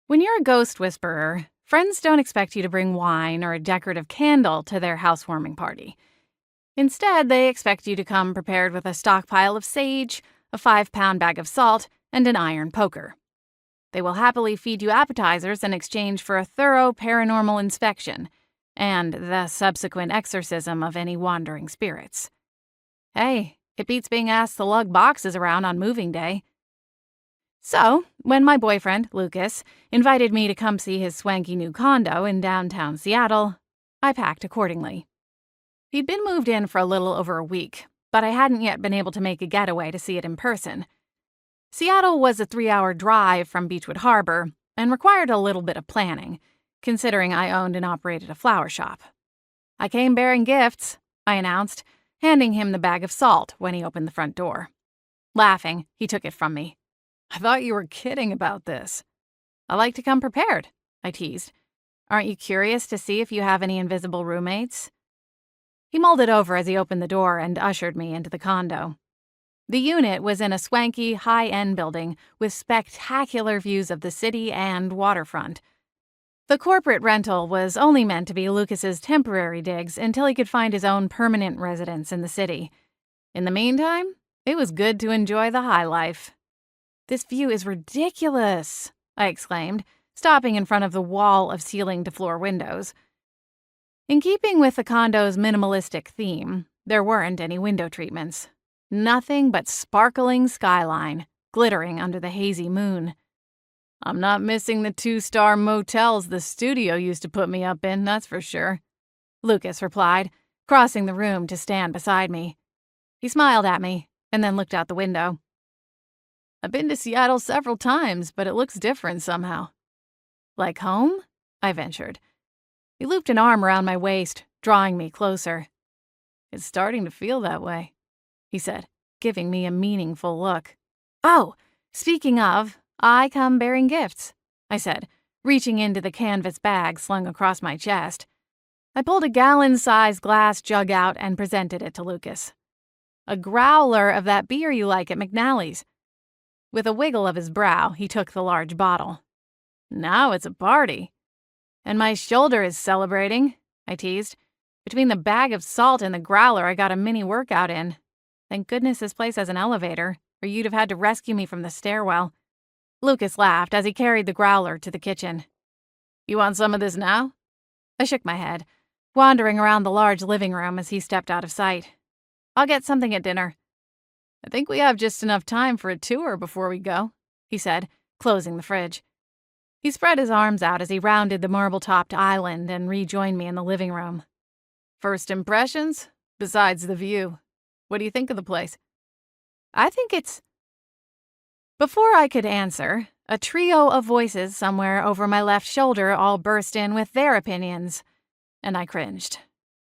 When you're a ghost whisperer, friends don't expect you to bring wine or a decorative candle to their housewarming party. Instead, they expect you to come prepared with a stockpile of sage, a 5-pound bag of salt, and an iron poker. They will happily feed you appetizers in exchange for a thorough paranormal inspection and the subsequent exorcism of any wandering spirits. Hey, it beats being asked to lug boxes around on moving day. So, when my boyfriend, Lucas, invited me to come see his swanky new condo in downtown Seattle, I packed accordingly. He'd been moved in for a little over a week, but I hadn't yet been able to make a getaway to see it in person. Seattle was a 3-hour drive from Beechwood Harbor and required a little bit of planning, considering I owned and operated a flower shop. I came bearing gifts, I announced, handing him the bag of salt when he opened the front door. Laughing, he took it from me. I thought you were kidding about this. I like to come prepared, I teased. Aren't you curious to see if you have any invisible roommates? He mulled it over as he opened the door and ushered me into the condo. The unit was in a swanky, high-end building with spectacular views of the city and waterfront. The corporate rental was only meant to be Lucas's temporary digs until he could find his own permanent residence in the city. In the meantime, it was good to enjoy the high life. This view is ridiculous, I exclaimed, stopping in front of the wall of ceiling-to-floor windows. In keeping with the condo's minimalistic theme, there weren't any window treatments. Nothing but sparkling skyline, glittering under the hazy moon. I'm not missing the 2-star motels the studio used to put me up in, that's for sure, Lucas replied, crossing the room to stand beside me. He smiled at me and then looked out the window. I've been to Seattle several times, but it looks different somehow. Like home? I ventured. He looped an arm around my waist, drawing me closer. It's starting to feel that way, he said, giving me a meaningful look. Oh, speaking of, I come bearing gifts, I said, reaching into the canvas bag slung across my chest. I pulled a gallon-sized glass jug out and presented it to Lucas. A growler of that beer you like at McNally's. With a wiggle of his brow, he took the large bottle. Now it's a party. And my shoulder is celebrating, I teased. Between the bag of salt and the growler, I got a mini workout in. Thank goodness this place has an elevator, or you'd have had to rescue me from the stairwell. Lucas laughed as he carried the growler to the kitchen. You want some of this now? I shook my head, wandering around the large living room as he stepped out of sight. I'll get something at dinner. I think we have just enough time for a tour before we go, he said, closing the fridge. He spread his arms out as he rounded the marble-topped island and rejoined me in the living room. First impressions? Besides the view. What do you think of the place? I think it's... Before I could answer, a trio of voices somewhere over my left shoulder all burst in with their opinions, and I cringed.